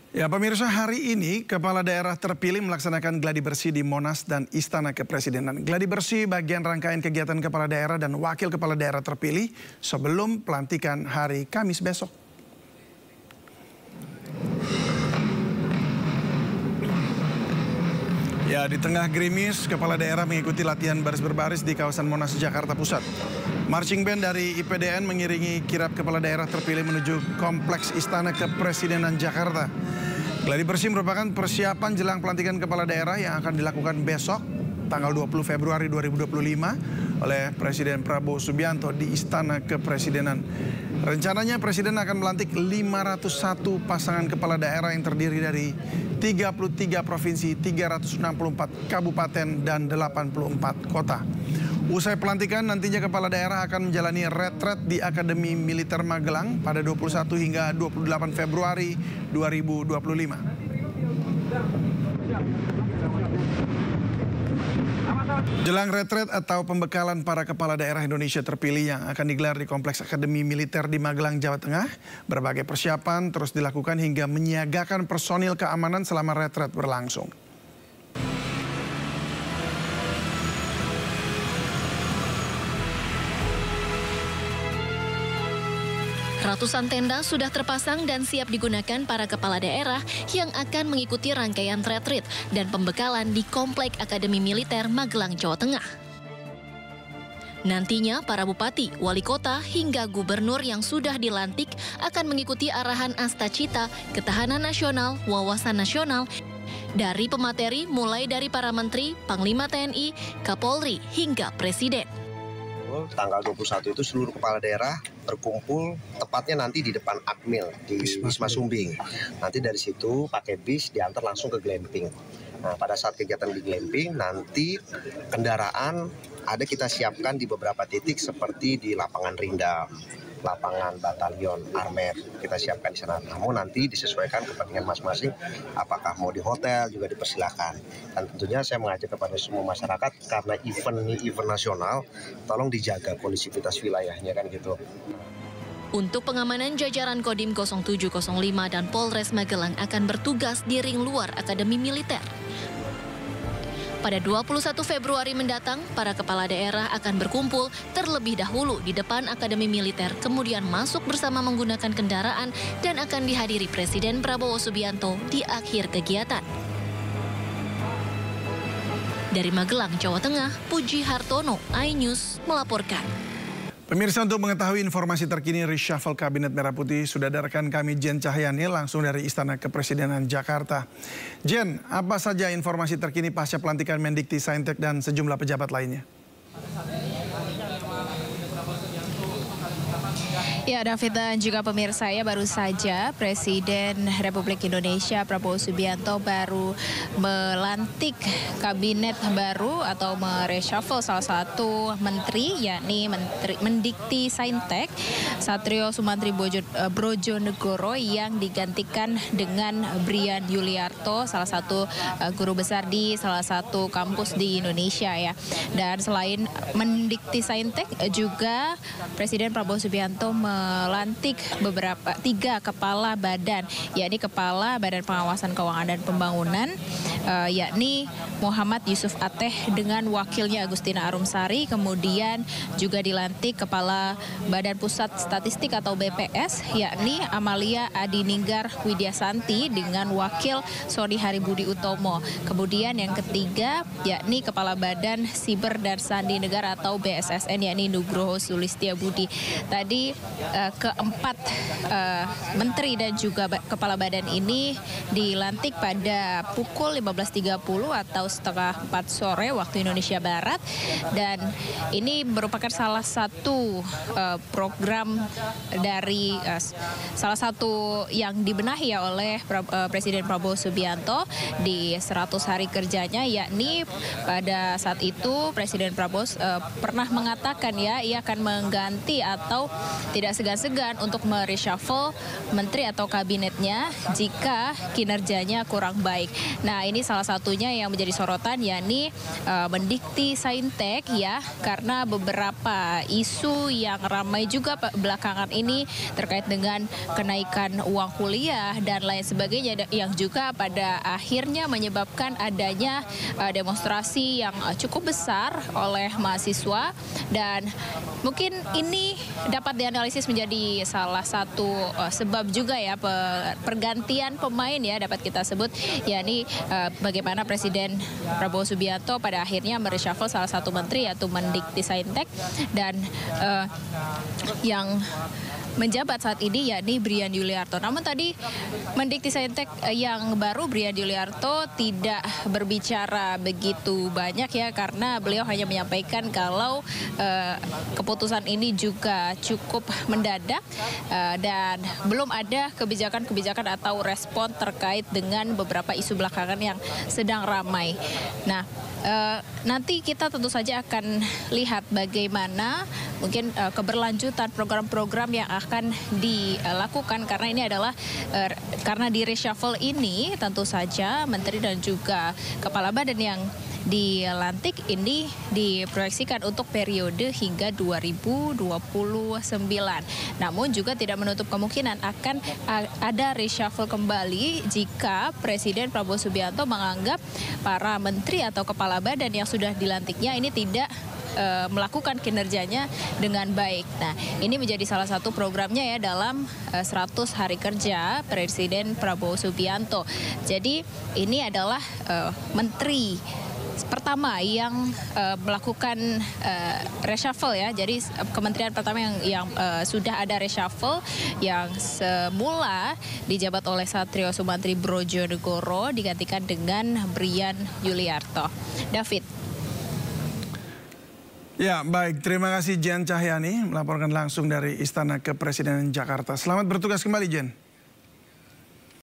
Ya pemirsa, hari ini kepala daerah terpilih melaksanakan gladi bersih di Monas dan Istana Kepresidenan. Gladi bersih bagian rangkaian kegiatan kepala daerah dan wakil kepala daerah terpilih sebelum pelantikan hari Kamis besok. Ya, di tengah gerimis, kepala daerah mengikuti latihan baris berbaris di kawasan Monas, Jakarta Pusat. Marching band dari IPDN mengiringi kirap kepala daerah terpilih menuju Kompleks Istana Kepresidenan Jakarta. Gladi bersih merupakan persiapan jelang pelantikan kepala daerah yang akan dilakukan besok, tanggal 20 Februari 2025, oleh Presiden Prabowo Subianto di Istana Kepresidenan. Rencananya Presiden akan melantik 501 pasangan kepala daerah yang terdiri dari 33 provinsi, 364 kabupaten, dan 84 kota. Usai pelantikan, nantinya kepala daerah akan menjalani retret di Akademi Militer Magelang pada 21 hingga 28 Februari 2025. Jelang retret atau pembekalan para kepala daerah Indonesia terpilih yang akan digelar di Kompleks Akademi Militer di Magelang, Jawa Tengah, berbagai persiapan terus dilakukan hingga menyiagakan personil keamanan selama retret berlangsung. Ratusan tenda sudah terpasang dan siap digunakan para kepala daerah yang akan mengikuti rangkaian retreat dan pembekalan di Komplek Akademi Militer Magelang, Jawa Tengah. Nantinya para bupati, wali kota, hingga gubernur yang sudah dilantik akan mengikuti arahan Astacita, Ketahanan Nasional, Wawasan Nasional, dari pemateri mulai dari para menteri, Panglima TNI, Kapolri, hingga Presiden. Tanggal 21 itu seluruh kepala daerah berkumpul tepatnya nanti di depan Akmil di Wisma Sumbing. Nanti dari situ pakai bis diantar langsung ke glamping. Nah, pada saat kegiatan di glamping nanti kendaraan ada kita siapkan di beberapa titik seperti di lapangan Rindam, lapangan batalion Armet kita siapkan di sana. Namun nanti disesuaikan kepentingan masing-masing, apakah mau di hotel juga dipersilakan. Dan tentunya saya mengajak kepada semua masyarakat karena event ini event nasional, tolong dijaga kondisivitas wilayahnya kan gitu. Untuk pengamanan, jajaran Kodim 0705 dan Polres Magelang akan bertugas di ring luar Akademi Militer. Pada 21 Februari mendatang, para kepala daerah akan berkumpul terlebih dahulu di depan Akademi Militer, kemudian masuk bersama menggunakan kendaraan dan akan dihadiri Presiden Prabowo Subianto di akhir kegiatan. Dari Magelang, Jawa Tengah, Puji Hartono, iNews melaporkan. Pemirsa, untuk mengetahui informasi terkini reshuffle Kabinet Merah Putih, sudah ada rekan kami Jen Cahyani langsung dari Istana Kepresidenan Jakarta. Jen, apa saja informasi terkini pasca pelantikan Mendikti Saintek dan sejumlah pejabat lainnya? Ya, David dan juga pemirsa, ya baru saja Presiden Republik Indonesia Prabowo Subianto baru melantik kabinet baru atau mereshuffle salah satu menteri, yakni Mendikti Saintek Satrio Sumantri Brojonegoro yang digantikan dengan Brian Yuliarto, salah satu guru besar di salah satu kampus di Indonesia ya. Dan selain Mendikti Saintek juga Presiden Prabowo Subianto melantik tiga kepala badan, yakni Kepala Badan Pengawasan Keuangan dan Pembangunan, yakni Muhammad Yusuf Ateh dengan wakilnya Agustina Arumsari, kemudian juga dilantik Kepala Badan Pusat Statistik atau BPS, yakni Amalia Adininggar Widyasanti dengan wakil Sony Haribudi Utomo. Kemudian yang ketiga yakni Kepala Badan Siber dan Sandi Negara atau BSSN, yakni Nugroho Sulistiabudi. Tadi keempat menteri dan juga kepala badan ini dilantik pada pukul 15.30 atau setengah 4 sore waktu Indonesia Barat, dan ini merupakan salah satu program dari salah satu yang dibenahi ya oleh Presiden Prabowo Subianto di 100 hari kerjanya, yakni pada saat itu Presiden Prabowo pernah mengatakan ya ia akan mengganti atau tidak tidak segan-segan untuk mereshuffle menteri atau kabinetnya jika kinerjanya kurang baik. Nah, ini salah satunya yang menjadi sorotan, yakni Mendikti Saintek ya, karena beberapa isu yang ramai juga belakangan ini terkait dengan kenaikan uang kuliah dan lain sebagainya, yang juga pada akhirnya menyebabkan adanya demonstrasi yang cukup besar oleh mahasiswa, dan mungkin ini dapat dianalisis menjadi salah satu sebab juga ya pergantian pemain ya dapat kita sebut, yakni bagaimana Presiden Prabowo Subianto pada akhirnya mereshuffle salah satu menteri yaitu Mendikti Saintek, dan yang menjabat saat ini yakni Brian Yuliarto. Namun tadi Mendikti Saintek yang baru, Brian Yuliarto, tidak berbicara begitu banyak ya, karena beliau hanya menyampaikan kalau keputusan ini juga cukup mendadak dan belum ada kebijakan-kebijakan atau respon terkait dengan beberapa isu belakangan yang sedang ramai. Nah, nanti kita tentu saja akan lihat bagaimana mungkin keberlanjutan program-program yang akan dilakukan, karena ini adalah karena di reshuffle ini tentu saja menteri dan juga kepala badan yang dilantik ini diproyeksikan untuk periode hingga 2029. Namun juga tidak menutup kemungkinan akan ada reshuffle kembali jika Presiden Prabowo Subianto menganggap para menteri atau kepala badan yang sudah dilantiknya ini tidak melakukan kinerjanya dengan baik. Nah, ini menjadi salah satu programnya ya dalam 100 hari kerja Presiden Prabowo Subianto. Jadi ini adalah menteri pertama yang melakukan reshuffle ya. Jadi kementerian pertama yang sudah ada reshuffle, yang semula dijabat oleh Satrio Sumantri Brojonegoro digantikan dengan Brian Yuliarto. David. Ya, baik. Terima kasih Jen Cahyani melaporkan langsung dari Istana Kepresidenan Jakarta. Selamat bertugas kembali, Jen.